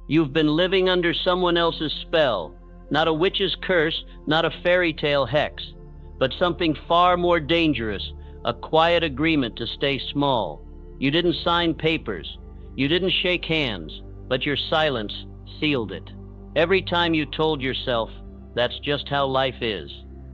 You've been living under someone else's spell, not a witch's curse, not a fairy tale hex, but something far more dangerous, a quiet agreement to stay small. You didn't sign papers, you didn't shake hands, but your silence sealed it. Every time you told yourself, that's just how life is.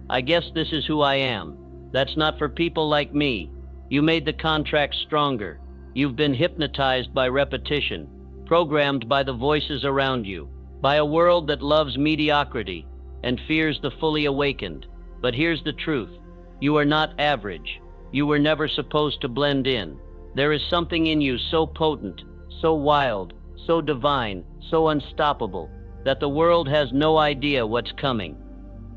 I guess this is who I am. That's not for people like me. You made the contract stronger. You've been hypnotized by repetition, programmed by the voices around you, by a world that loves mediocrity and fears the fully awakened. But here's the truth. You are not average. You were never supposed to blend in. There is something in you so potent, so wild, so divine, so unstoppable, that the world has no idea what's coming.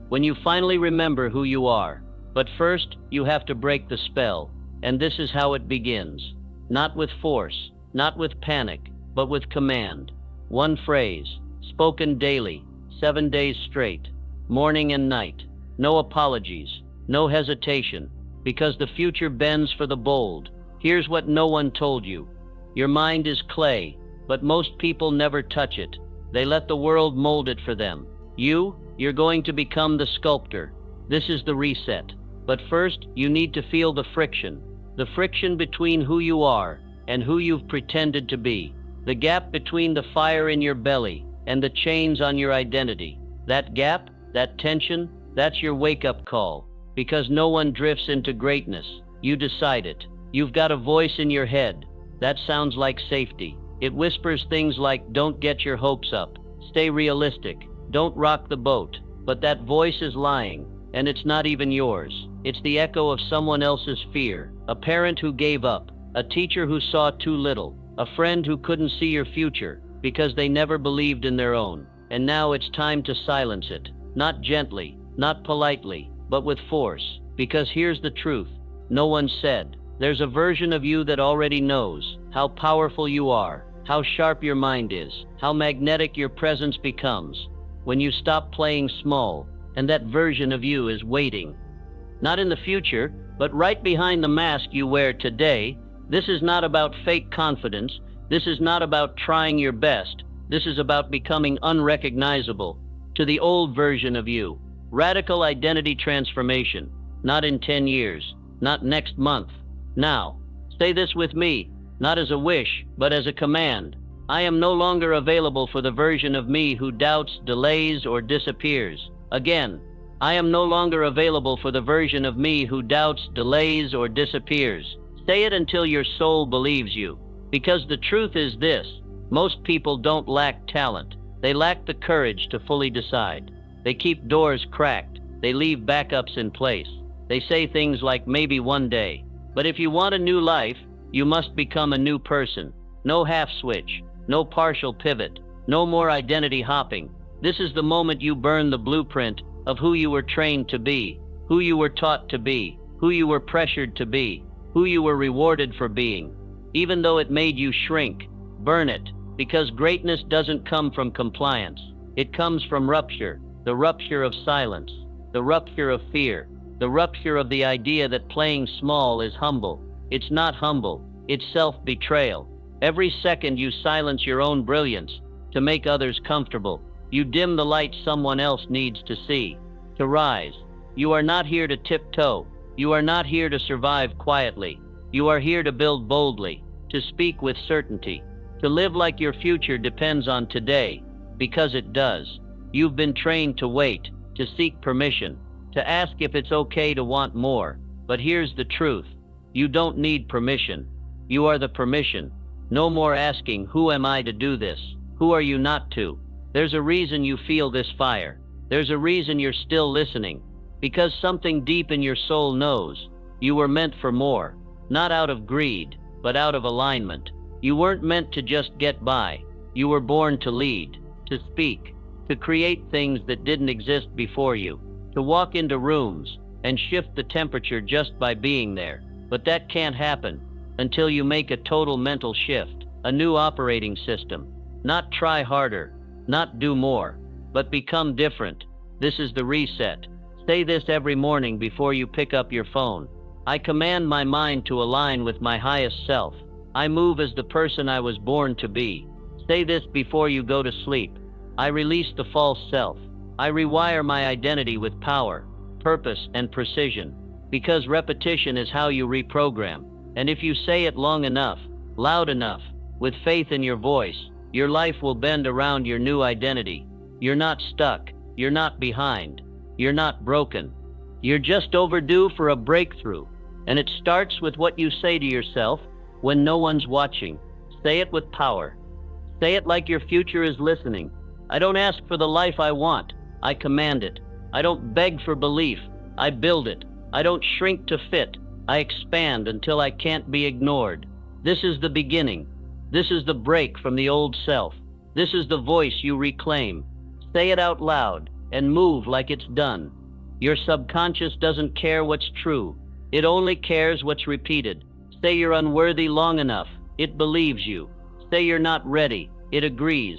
When you finally remember who you are. But first, you have to break the spell, and this is how it begins. Not with force, not with panic, but with command. One phrase, spoken daily, 7 days straight, morning and night. No apologies, no hesitation, because the future bends for the bold. Here's what no one told you. Your mind is clay, but most people never touch it. They let the world mold it for them. You're going to become the sculptor. This is the reset. But first, you need to feel the friction between who you are and who you've pretended to be, the gap between the fire in your belly and the chains on your identity. That gap, that tension, that's your wake-up call, because no one drifts into greatness. You decide it. You've got a voice in your head. That sounds like safety. It whispers things like, don't get your hopes up, stay realistic, don't rock the boat. But that voice is lying, and it's not even yours. It's the echo of someone else's fear, a parent who gave up, a teacher who saw too little, a friend who couldn't see your future because they never believed in their own. And now it's time to silence it, not gently, not politely, but with force. Because here's the truth, no one said. There's a version of you that already knows how powerful you are, how sharp your mind is, how magnetic your presence becomes when you stop playing small. And that version of you is waiting. Not in the future, but right behind the mask you wear today. This is not about fake confidence. This is not about trying your best. This is about becoming unrecognizable to the old version of you. Radical identity transformation. Not in 10 years. Not next month. Now. Say this with me, not as a wish, but as a command. I am no longer available for the version of me who doubts, delays, or disappears. Again, I am no longer available for the version of me who doubts, delays, or disappears. Say it until your soul believes you. Because the truth is this, most people don't lack talent. They lack the courage to fully decide. They keep doors cracked. They leave backups in place. They say things like maybe one day. But if you want a new life, you must become a new person. No half switch, no partial pivot, no more identity hopping. This is the moment you burn the blueprint of who you were trained to be, who you were taught to be, who you were pressured to be, who you were rewarded for being. Even though it made you shrink, burn it, because greatness doesn't come from compliance. It comes from rupture, the rupture of silence, the rupture of fear, the rupture of the idea that playing small is humble. It's not humble, it's self-betrayal. Every second you silence your own brilliance to make others comfortable. You dim the light someone else needs to see, to rise. You are not here to tiptoe. You are not here to survive quietly. You are here to build boldly, to speak with certainty, to live like your future depends on today, because it does. You've been trained to wait, to seek permission, to ask if it's okay to want more. But here's the truth. You don't need permission. You are the permission. No more asking, who am I to do this? Who are you not to? There's a reason you feel this fire. There's a reason you're still listening. Because something deep in your soul knows you were meant for more. Not out of greed, but out of alignment. You weren't meant to just get by. You were born to lead, to speak, to create things that didn't exist before you, to walk into rooms and shift the temperature just by being there. But that can't happen until you make a total mental shift, a new operating system. Not try harder, not do more, but become different. This is the reset. Say this every morning before you pick up your phone. I command my mind to align with my highest self. I move as the person I was born to be. Say this before you go to sleep. I release the false self. I rewire my identity with power, purpose, and precision. Because repetition is how you reprogram. And if you say it long enough, loud enough, with faith in your voice, your life will bend around your new identity. You're not stuck. You're not behind. You're not broken. You're just overdue for a breakthrough. And it starts with what you say to yourself when no one's watching. Say it with power. Say it like your future is listening. I don't ask for the life I want. I command it. I don't beg for belief. I build it. I don't shrink to fit. I expand until I can't be ignored. This is the beginning. This is the break from the old self. This is the voice you reclaim. Say it out loud and move like it's done. Your subconscious doesn't care what's true. It only cares what's repeated. Say you're unworthy long enough. It believes you. Say you're not ready. It agrees.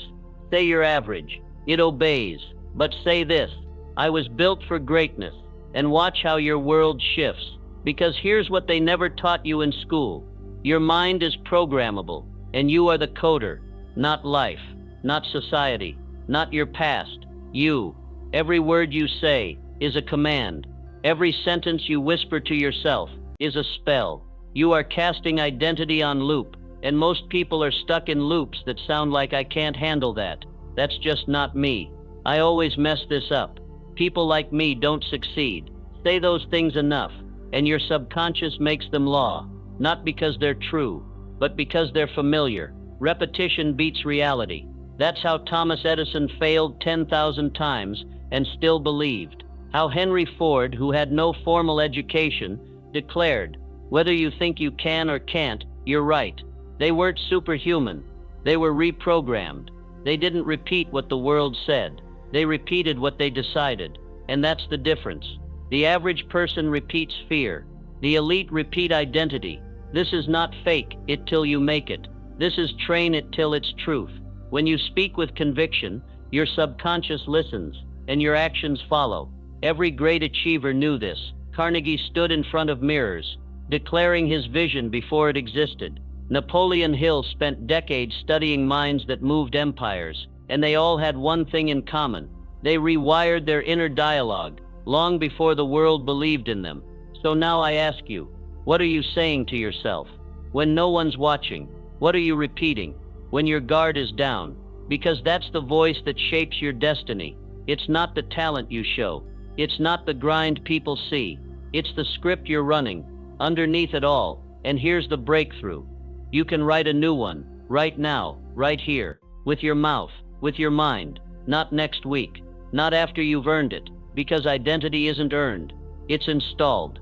Say you're average. It obeys. But say this: I was built for greatness. And watch how your world shifts. Because here's what they never taught you in school. Your mind is programmable, and you are the coder. Not life, not society, not your past. You. Every word you say is a command. Every sentence you whisper to yourself is a spell. You are casting identity on loop, and most people are stuck in loops that sound like I can't handle that. That's just not me. I always mess this up. People like me don't succeed. Say those things enough, and your subconscious makes them law. Not because they're true, but because they're familiar. Repetition beats reality. That's how Thomas Edison failed 10,000 times and still believed. How Henry Ford, who had no formal education, declared, "Whether you think you can or can't, you're right." They weren't superhuman. They were reprogrammed. They didn't repeat what the world said. They repeated what they decided. And that's the difference. The average person repeats fear. The elite repeat identity. This is not fake it till you make it. This is train it till it's truth. When you speak with conviction, your subconscious listens, and your actions follow. Every great achiever knew this. Carnegie stood in front of mirrors, declaring his vision before it existed. Napoleon Hill spent decades studying minds that moved empires, and they all had one thing in common. They rewired their inner dialogue long before the world believed in them. So now I ask you, what are you saying to yourself? When no one's watching, what are you repeating? When your guard is down? Because that's the voice that shapes your destiny. It's not the talent you show. It's not the grind people see. It's the script you're running. Underneath it all, and here's the breakthrough. You can write a new one, right now, right here, with your mouth, with your mind, not next week, not after you've earned it, because identity isn't earned, it's installed.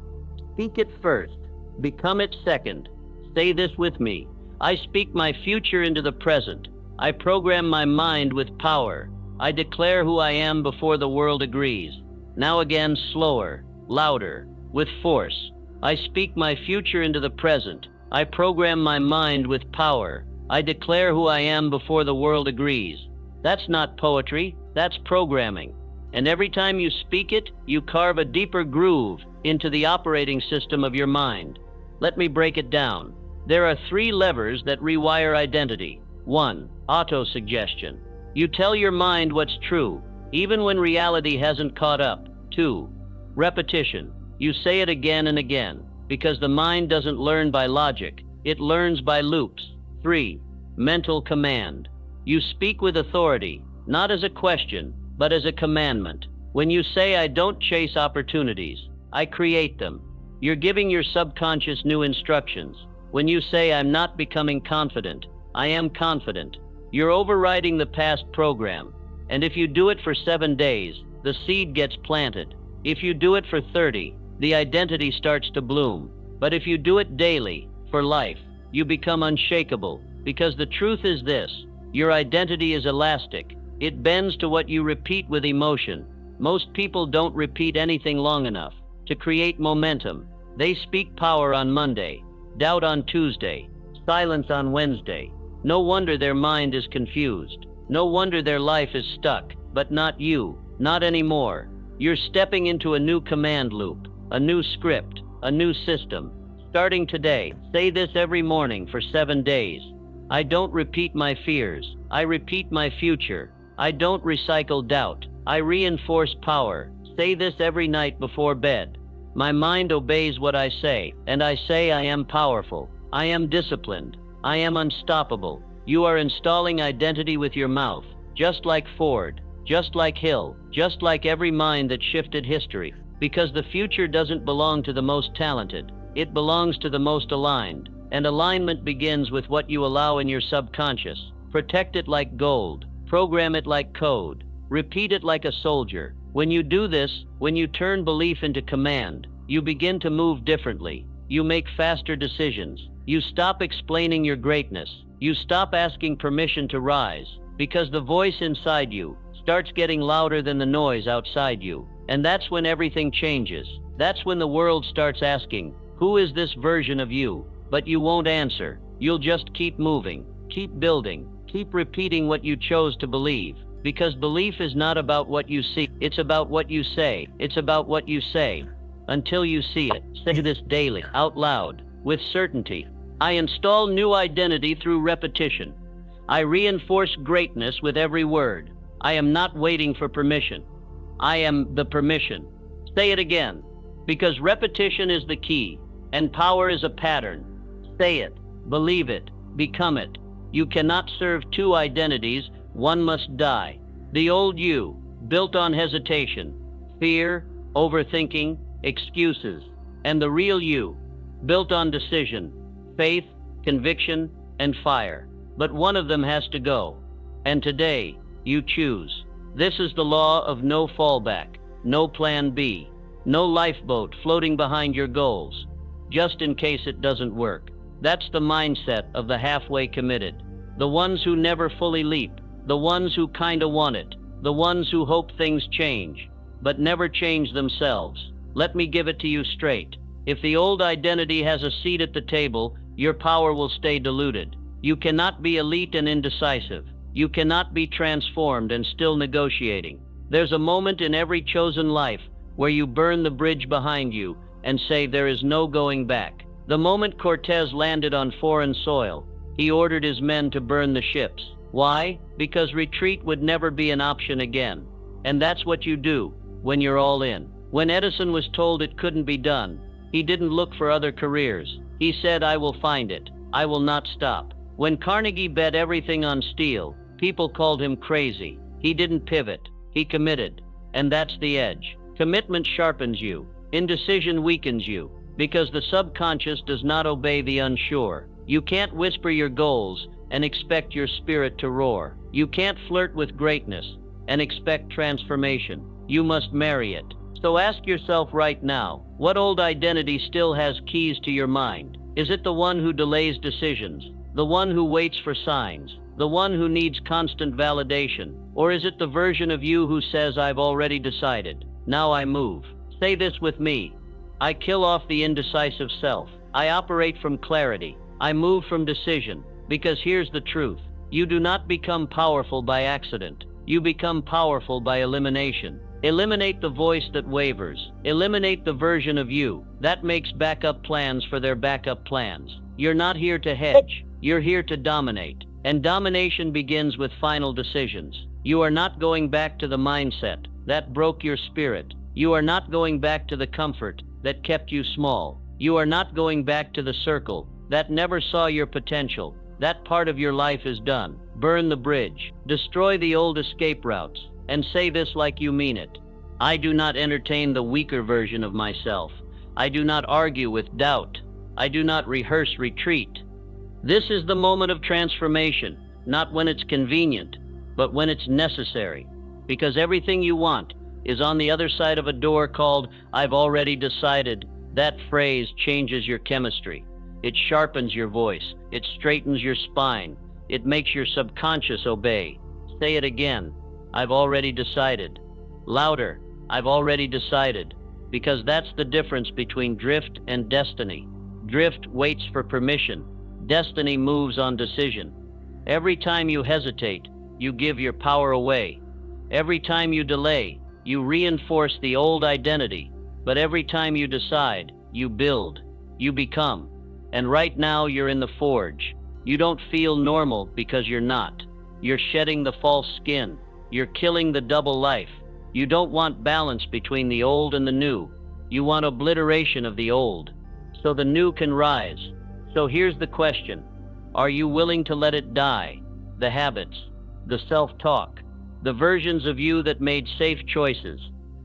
Speak it first, become it second. Say this with me: I speak my future into the present. I program my mind with power. I declare who I am before the world agrees. Now again, slower, louder, with force. I speak my future into the present. I program my mind with power. I declare who I am before the world agrees. That's not poetry, that's programming. And every time you speak it, you carve a deeper groove into the operating system of your mind. Let me break it down. There are 3 levers that rewire identity. 1. Autosuggestion. You tell your mind what's true, even when reality hasn't caught up. 2. Repetition. You say it again and again, because the mind doesn't learn by logic, it learns by loops. 3. Mental command. You speak with authority, not as a question, but as a commandment. When you say, I don't chase opportunities, I create them, you're giving your subconscious new instructions. When you say, I'm not becoming confident, I am confident, you're overriding the past program. And if you do it for 7 days, the seed gets planted. If you do it for 30, the identity starts to bloom. But if you do it daily, for life, you become unshakable. Because the truth is this: your identity is elastic. It bends to what you repeat with emotion. Most people don't repeat anything long enough to create momentum. They speak power on Monday, doubt on Tuesday, silence on Wednesday. No wonder their mind is confused. No wonder their life is stuck. But not you, not anymore. You're stepping into a new command loop, a new script, a new system. Starting today, say this every morning for 7 days. I don't repeat my fears. I repeat my future. I don't recycle doubt. I reinforce power. Say this every night before bed. My mind obeys what I say, and I say I am powerful. I am disciplined. I am unstoppable. You are installing identity with your mouth, just like Ford, just like Hill, just like every mind that shifted history. Because the future doesn't belong to the most talented. It belongs to the most aligned. And alignment begins with what you allow in your subconscious. Protect it like gold. Program it like code. Repeat it like a soldier. When you do this, when you turn belief into command, you begin to move differently. You make faster decisions. You stop explaining your greatness. You stop asking permission to rise, because the voice inside you starts getting louder than the noise outside you. And that's when everything changes. That's when the world starts asking, who is this version of you? But you won't answer. You'll just keep moving, keep building, keep repeating what you chose to believe. Because belief is not about what you see, it's about what you say. It's about what you say. Until you see it, say this daily, out loud, with certainty. I install new identity through repetition. I reinforce greatness with every word. I am not waiting for permission. I am the permission. Say it again, because repetition is the key, and power is a pattern. Say it, believe it, become it. You cannot serve two identities. One must die. The old you, built on hesitation, fear, overthinking, excuses. And the real you, built on decision, faith, conviction, and fire. But one of them has to go. And today, you choose. This is the law of no fallback, no plan B, no lifeboat floating behind your goals, just in case it doesn't work. That's the mindset of the halfway committed. The ones who never fully leap. The ones who kinda want it. The ones who hope things change, but never change themselves. Let me give it to you straight. If the old identity has a seat at the table, your power will stay diluted. You cannot be elite and indecisive. You cannot be transformed and still negotiating. There's a moment in every chosen life where you burn the bridge behind you and say there is no going back. The moment Cortez landed on foreign soil, he ordered his men to burn the ships. Why? Because retreat would never be an option again. And that's what you do when you're all in. When Edison was told it couldn't be done, he didn't look for other careers. He said, I will find it. I will not stop. When Carnegie bet everything on steel, people called him crazy. He didn't pivot. He committed. And that's the edge. Commitment sharpens you. Indecision weakens you. Because the subconscious does not obey the unsure. You can't whisper your goals and expect your spirit to roar. You can't flirt with greatness and expect transformation. You must marry it. So ask yourself right now, what old identity still has keys to your mind? Is it the one who delays decisions? The one who waits for signs? The one who needs constant validation? Or is it the version of you who says, I've already decided, now I move? Say this with me. I kill off the indecisive self. I operate from clarity. I move from decision. Because here's the truth. You do not become powerful by accident. You become powerful by elimination. Eliminate the voice that wavers. Eliminate the version of you that makes backup plans for their backup plans. You're not here to hedge. You're here to dominate. And domination begins with final decisions. You are not going back to the mindset that broke your spirit. You are not going back to the comfort that kept you small. You are not going back to the circle that never saw your potential. That part of your life is done. Burn the bridge. Destroy the old escape routes. And say this like you mean it. I do not entertain the weaker version of myself. I do not argue with doubt. I do not rehearse retreat. This is the moment of transformation, not when it's convenient, but when it's necessary. Because everything you want is on the other side of a door called, I've already decided. That phrase changes your chemistry. It sharpens your voice. It straightens your spine. It makes your subconscious obey. Say it again. I've already decided. Louder. I've already decided. Because that's the difference between drift and destiny. Drift waits for permission. Destiny moves on decision. Every time you hesitate, you give your power away. Every time you delay, you reinforce the old identity. But every time you decide, you build. You become. And right now you're in the forge. You don't feel normal because you're not. You're shedding the false skin. You're killing the double life. You don't want balance between the old and the new. You want obliteration of the old, so the new can rise. So here's the question. Are you willing to let it die? The habits, the self-talk, the versions of you that made safe choices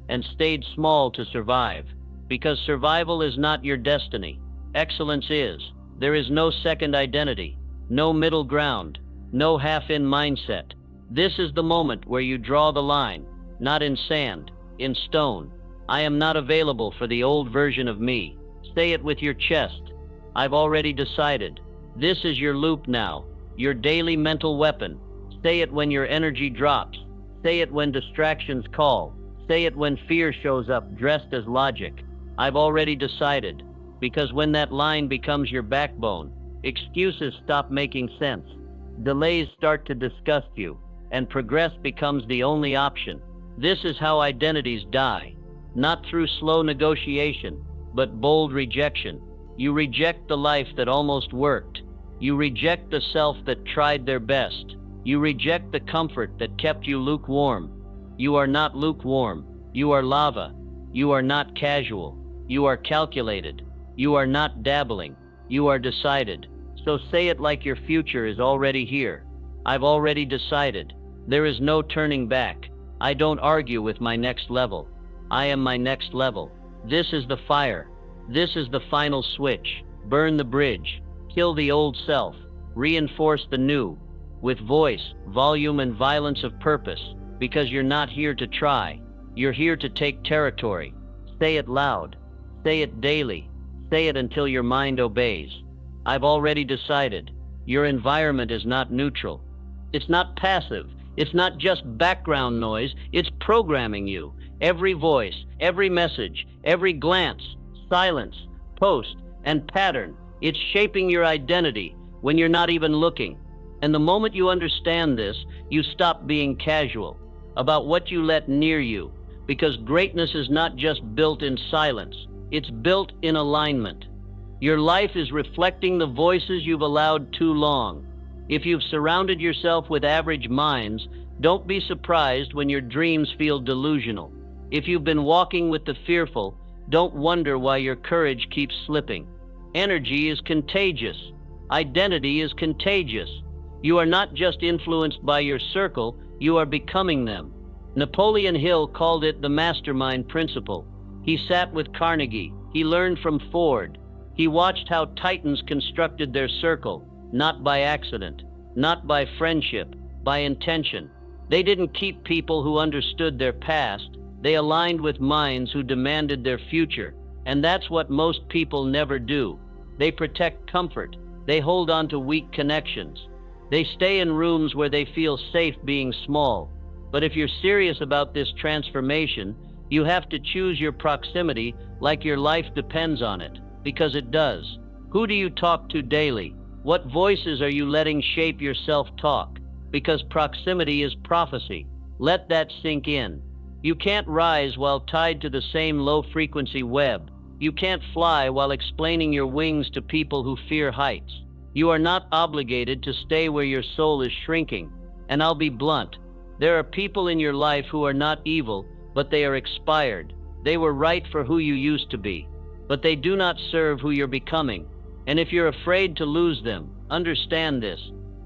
and stayed small to survive. Because survival is not your destiny. Excellence is. There is no second identity, no middle ground, no half-in mindset. This is the moment where you draw the line, not in sand, in stone. I am not available for the old version of me. Say it with your chest. I've already decided. This is your loop now, your daily mental weapon. Say it when your energy drops. Say it when distractions call. Say it when fear shows up dressed as logic. I've already decided. Because when that line becomes your backbone, excuses stop making sense. Delays start to disgust you, and progress becomes the only option. This is how identities die. Not through slow negotiation, but bold rejection. You reject the life that almost worked. You reject the self that tried their best. You reject the comfort that kept you lukewarm. You are not lukewarm. You are lava. You are not casual. You are calculated. You are not dabbling. You are decided. So say it like your future is already here. I've already decided. There is no turning back. I don't argue with my next level. I am my next level. This is the fire. This is the final switch. Burn the bridge. Kill the old self. Reinforce the new. With voice, volume, and violence of purpose. Because you're not here to try. You're here to take territory. Say it loud. Say it daily. Say it until your mind obeys. I've already decided. Your environment is not neutral. It's not passive. It's not just background noise. It's programming you. Every voice, every message, every glance, silence, post, and pattern. It's shaping your identity when you're not even looking. And the moment you understand this, you stop being casual about what you let near you. Because greatness is not just built in silence. It's built in alignment. Your life is reflecting the voices you've allowed too long. If you've surrounded yourself with average minds, don't be surprised when your dreams feel delusional. If you've been walking with the fearful, don't wonder why your courage keeps slipping. Energy is contagious. Identity is contagious. You are not just influenced by your circle, you are becoming them. Napoleon Hill called it the mastermind principle. He sat with Carnegie. He learned from Ford. He watched how titans constructed their circle, not by accident, not by friendship, by intention. They didn't keep people who understood their past. They aligned with minds who demanded their future. And that's what most people never do. They protect comfort. They hold on to weak connections. They stay in rooms where they feel safe being small. But if you're serious about this transformation, you have to choose your proximity like your life depends on it, because it does. Who do you talk to daily? What voices are you letting shape your self-talk? Because proximity is prophecy. Let that sink in. You can't rise while tied to the same low-frequency web. You can't fly while explaining your wings to people who fear heights. You are not obligated to stay where your soul is shrinking. And I'll be blunt. There are people in your life who are not evil, but they are expired. They were right for who you used to be, but they do not serve who you're becoming. And if you're afraid to lose them, understand this.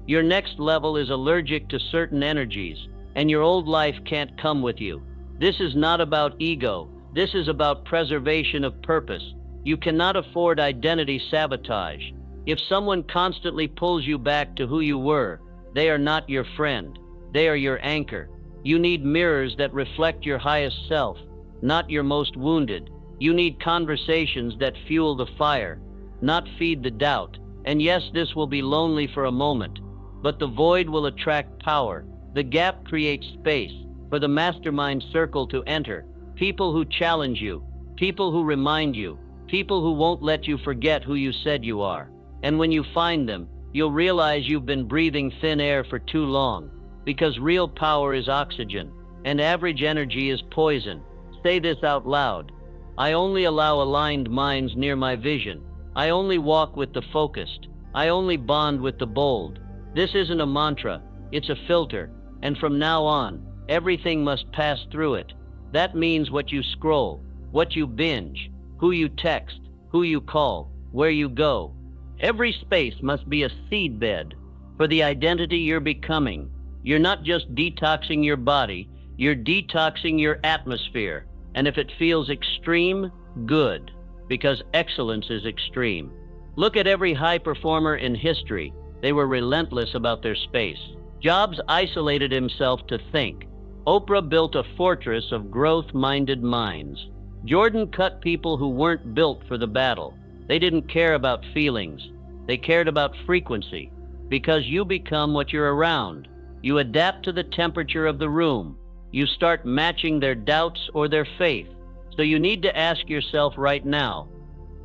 Your next level is allergic to certain energies, and your old life can't come with you. This is not about ego. This is about preservation of purpose. You cannot afford identity sabotage. If someone constantly pulls you back to who you were, they are not your friend. They are your anchor. You need mirrors that reflect your highest self, not your most wounded. You need conversations that fuel the fire, not feed the doubt. And yes, this will be lonely for a moment, but the void will attract power. The gap creates space for the mastermind circle to enter. People who challenge you, people who remind you, people who won't let you forget who you said you are. And when you find them, you'll realize you've been breathing thin air for too long. Because real power is oxygen, and average energy is poison. Say this out loud. I only allow aligned minds near my vision. I only walk with the focused. I only bond with the bold. This isn't a mantra, it's a filter, and from now on, everything must pass through it. That means what you scroll, what you binge, who you text, who you call, where you go. Every space must be a seedbed for the identity you're becoming. You're not just detoxing your body, you're detoxing your atmosphere. And if it feels extreme, good, because excellence is extreme. Look at every high performer in history. They were relentless about their space. Jobs isolated himself to think. Oprah built a fortress of growth-minded minds. Jordan cut people who weren't built for the battle. They didn't care about feelings. They cared about frequency. Because you become what you're around. You adapt to the temperature of the room. You start matching their doubts or their faith. So you need to ask yourself right now,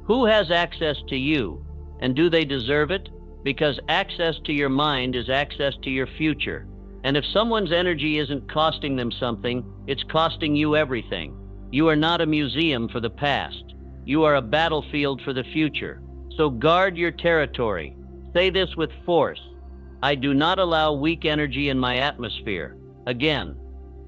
who has access to you, and do they deserve it? Because access to your mind is access to your future. And if someone's energy isn't costing them something, it's costing you everything. You are not a museum for the past. You are a battlefield for the future. So guard your territory. Say this with force. I do not allow weak energy in my atmosphere. Again,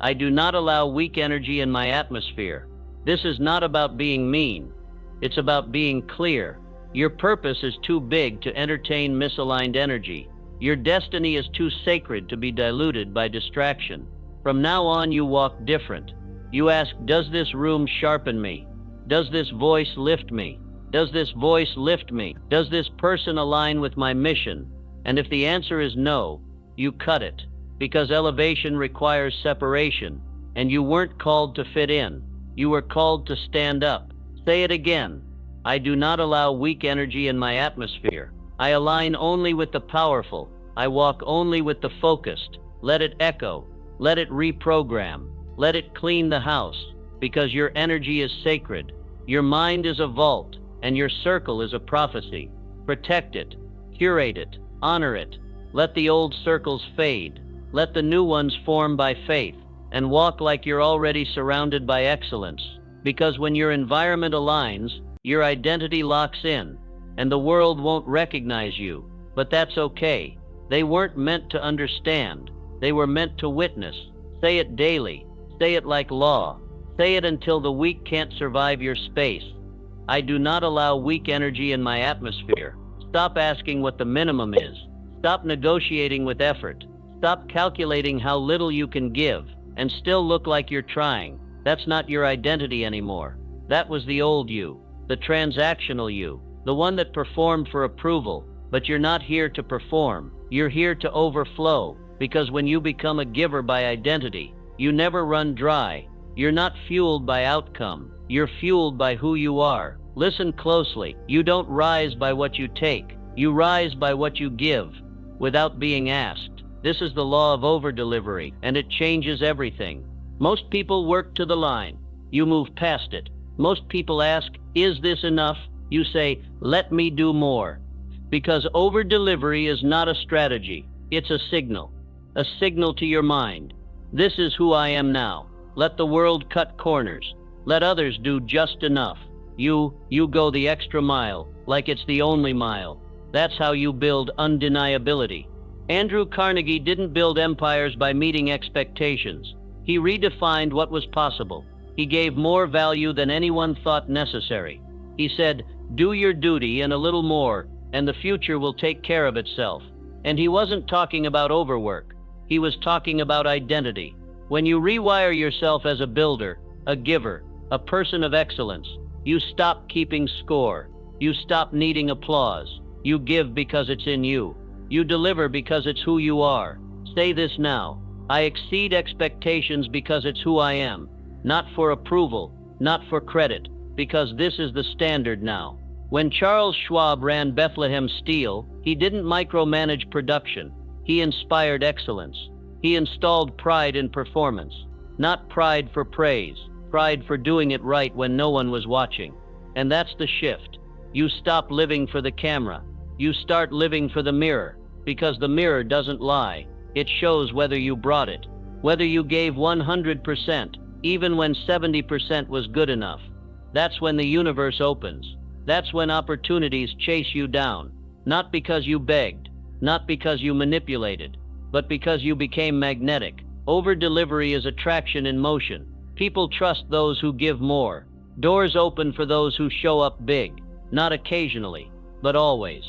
I do not allow weak energy in my atmosphere. This is not about being mean. It's about being clear. Your purpose is too big to entertain misaligned energy. Your destiny is too sacred to be diluted by distraction. From now on, you walk different. You ask, does this room sharpen me? Does this voice lift me? Does this voice lift me? Does this person align with my mission? And if the answer is no, you cut it. Because elevation requires separation, and you weren't called to fit in. You were called to stand up. Say it again. I do not allow weak energy in my atmosphere. I align only with the powerful. I walk only with the focused. Let it echo. Let it reprogram. Let it clean the house. Because your energy is sacred. Your mind is a vault, and your circle is a prophecy. Protect it. Curate it. Honor it. Let the old circles fade. Let the new ones form by faith, and walk like you're already surrounded by excellence. Because when your environment aligns, your identity locks in, and the world won't recognize you. But that's okay. They weren't meant to understand. They were meant to witness. Say it daily. Say it like law. Say it until the weak can't survive your space. I do not allow weak energy in my atmosphere. Stop asking what the minimum is. Stop negotiating with effort. Stop calculating how little you can give and still look like you're trying. That's not your identity anymore. That was the old you, the transactional you, the one that performed for approval. But you're not here to perform. You're here to overflow, because when you become a giver by identity, you never run dry. You're not fueled by outcome. You're fueled by who you are. Listen closely. You don't rise by what you take. You rise by what you give, without being asked. This is the law of over-delivery, and it changes everything. Most people work to the line. You move past it. Most people ask, is this enough? You say, let me do more. Because over-delivery is not a strategy. It's a signal to your mind. This is who I am now. Let the world cut corners. Let others do just enough. You go the extra mile, like it's the only mile. That's how you build undeniability. Andrew Carnegie didn't build empires by meeting expectations. He redefined what was possible. He gave more value than anyone thought necessary. He said, do your duty and a little more, and the future will take care of itself. And he wasn't talking about overwork. He was talking about identity. When you rewire yourself as a builder, a giver, a person of excellence, you stop keeping score. You stop needing applause. You give because it's in you. You deliver because it's who you are. Say this now. I exceed expectations because it's who I am. Not for approval, not for credit, because this is the standard now. When Charles Schwab ran Bethlehem Steel, he didn't micromanage production. He inspired excellence. He installed pride in performance. Not pride for praise, pride for doing it right when no one was watching. And that's the shift. You stop living for the camera. You start living for the mirror, because the mirror doesn't lie. It shows whether you brought it, whether you gave 100%, even when 70% was good enough. That's when the universe opens. That's when opportunities chase you down. Not because you begged, not because you manipulated, but because you became magnetic. Over-delivery is attraction in motion. People trust those who give more. Doors open for those who show up big, not occasionally, but always.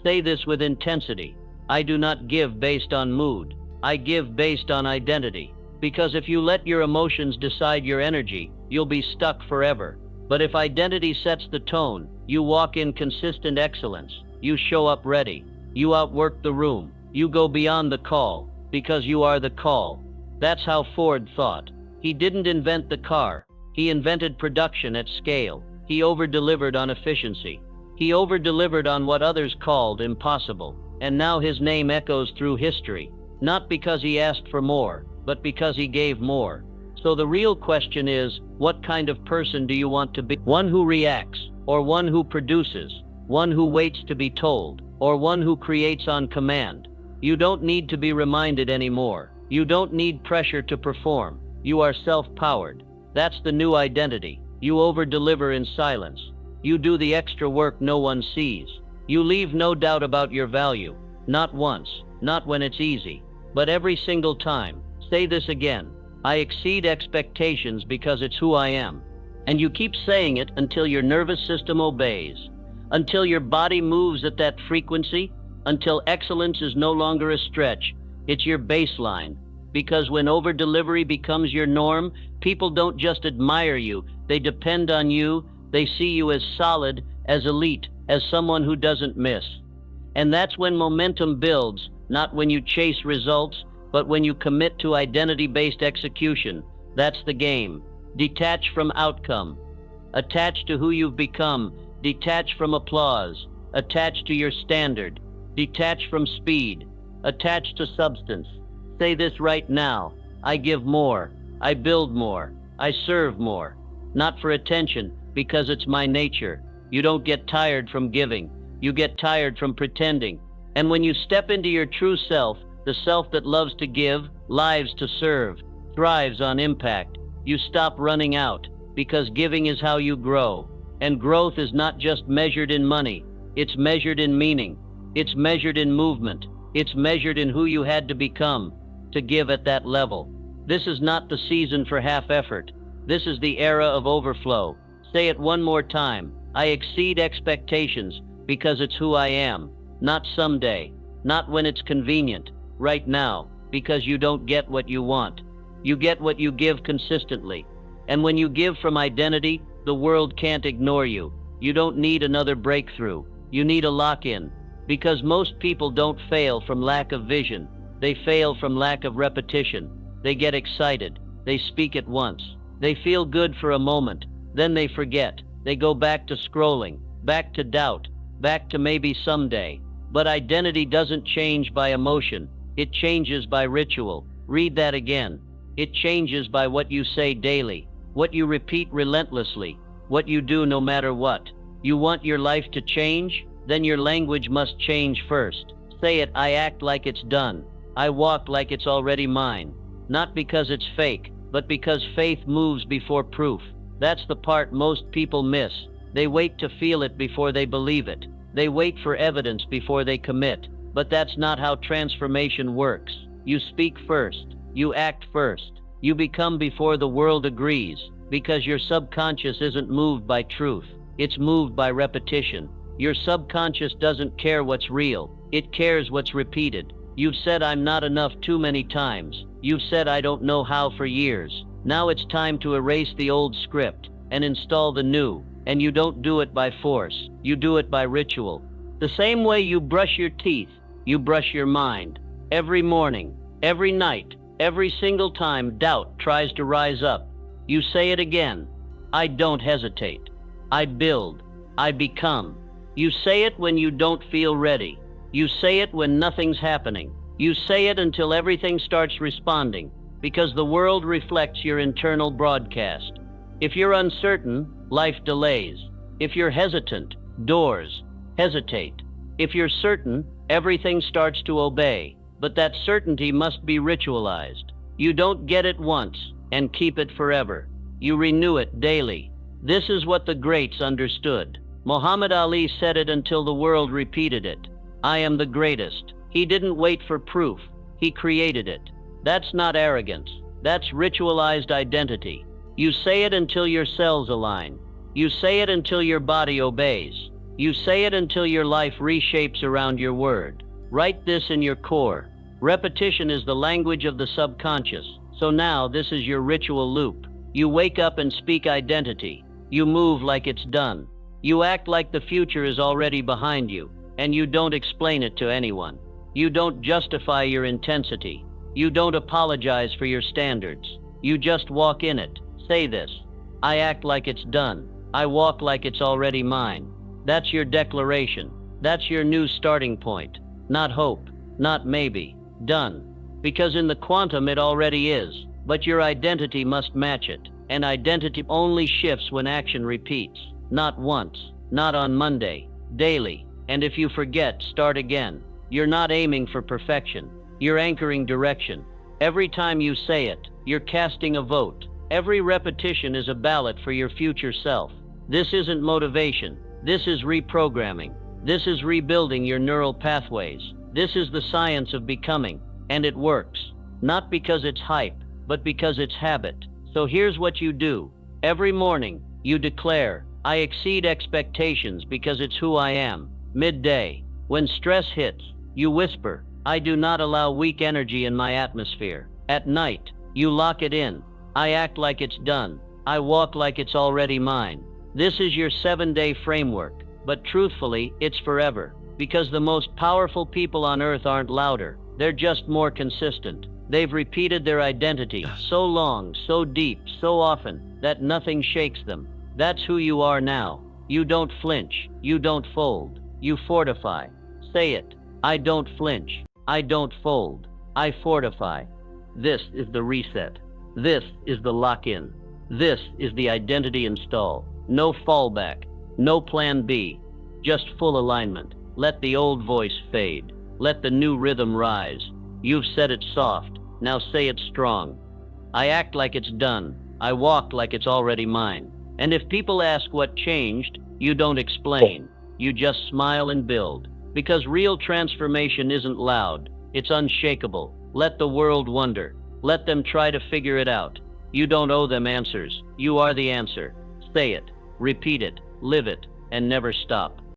Say this with intensity. I do not give based on mood. I give based on identity. Because if you let your emotions decide your energy, you'll be stuck forever. But if identity sets the tone, you walk in consistent excellence. You show up ready. You outwork the room. You go beyond the call, because you are the call. That's how Ford thought. He didn't invent the car. He invented production at scale. He over-delivered on efficiency. He over-delivered on what others called impossible. And now his name echoes through history, not because he asked for more, but because he gave more. So the real question is, what kind of person do you want to be? One who reacts, or one who produces? One who waits to be told, or one who creates on command? You don't need to be reminded anymore. You don't need pressure to perform. You are self-powered. That's the new identity. You over-deliver in silence. You do the extra work no one sees. You leave no doubt about your value. Not once, not when it's easy, but every single time. Say this again. I exceed expectations because it's who I am. And you keep saying it until your nervous system obeys, until your body moves at that frequency, until excellence is no longer a stretch. It's your baseline. Because when over-delivery becomes your norm, people don't just admire you, they depend on you. They see you as solid, as elite, as someone who doesn't miss. And that's when momentum builds, not when you chase results, but when you commit to identity-based execution. That's the game. Detach from outcome. Attach to who you've become. Detach from applause. Attach to your standard. Detach from speed. Attach to substance. Say this right now. I give more. I build more. I serve more. Not for attention, because it's my nature. You don't get tired from giving. You get tired from pretending. And when you step into your true self, the self that loves to give, lives to serve, thrives on impact, you stop running out, because giving is how you grow. And growth is not just measured in money. It's measured in meaning. It's measured in movement. It's measured in who you had to become to give at that level. This is not the season for half effort. This is the era of overflow. Say it one more time. I exceed expectations because it's who I am. Not someday. Not when it's convenient. Right now. Because you don't get what you want. You get what you give consistently. And when you give from identity, the world can't ignore you. You don't need another breakthrough. You need a lock-in. Because most people don't fail from lack of vision. They fail from lack of repetition. They get excited. They speak at once. They feel good for a moment. Then they forget. They go back to scrolling, back to doubt, back to maybe someday. But identity doesn't change by emotion. It changes by ritual. Read that again. It changes by what you say daily, what you repeat relentlessly, what you do no matter what. You want your life to change? Then your language must change first. Say it, I act like it's done. I walk like it's already mine. Not because it's fake, but because faith moves before proof. That's the part most people miss. They wait to feel it before they believe it. They wait for evidence before they commit. But that's not how transformation works. You speak first. You act first. You become before the world agrees, because your subconscious isn't moved by truth. It's moved by repetition. Your subconscious doesn't care what's real. It cares what's repeated. You've said I'm not enough too many times. You've said I don't know how for years. Now it's time to erase the old script and install the new. And you don't do it by force. You do it by ritual. The same way you brush your teeth, you brush your mind. Every morning, every night, every single time doubt tries to rise up, you say it again. I don't hesitate. I build. I become. You say it when you don't feel ready. You say it when nothing's happening. You say it until everything starts responding, because the world reflects your internal broadcast. If you're uncertain, life delays. If you're hesitant, doors hesitate. If you're certain, everything starts to obey. But that certainty must be ritualized. You don't get it once and keep it forever. You renew it daily. This is what the greats understood. Muhammad Ali said it until the world repeated it. I am the greatest. He didn't wait for proof. He created it. That's not arrogance. That's ritualized identity. You say it until your cells align. You say it until your body obeys. You say it until your life reshapes around your word. Write this in your core. Repetition is the language of the subconscious. So now this is your ritual loop. You wake up and speak identity. You move like it's done. You act like the future is already behind you, and you don't explain it to anyone. You don't justify your intensity. You don't apologize for your standards. You just walk in it. Say this: I act like it's done. I walk like it's already mine. That's your declaration. That's your new starting point. Not hope, not maybe. Done. Because in the quantum it already is, but your identity must match it. And identity only shifts when action repeats. Not once, not on Monday, daily. And if you forget, start again. You're not aiming for perfection. You're anchoring direction. Every time you say it, you're casting a vote. Every repetition is a ballot for your future self. This isn't motivation. This is reprogramming. This is rebuilding your neural pathways. This is the science of becoming. And it works. Not because it's hype, but because it's habit. So here's what you do. Every morning, you declare, I exceed expectations because it's who I am. Midday, when stress hits, you whisper, I do not allow weak energy in my atmosphere. At night, you lock it in. I act like it's done. I walk like it's already mine. This is your 7-day framework, but truthfully, it's forever. Because the most powerful people on earth aren't louder. They're just more consistent. They've repeated their identity so long, so deep, so often, that nothing shakes them. That's who you are now. You don't flinch. You don't fold. You fortify. Say it. I don't flinch. I don't fold. I fortify. This is the reset. This is the lock-in. This is the identity install. No fallback. No plan B. Just full alignment. Let the old voice fade. Let the new rhythm rise. You've said it soft. Now say it strong. I act like it's done. I walk like it's already mine. And if people ask what changed, you don't explain. You just smile and build. Because real transformation isn't loud. It's unshakable. Let the world wonder. Let them try to figure it out. You don't owe them answers. You are the answer. Say it. Repeat it. Live it. And never stop.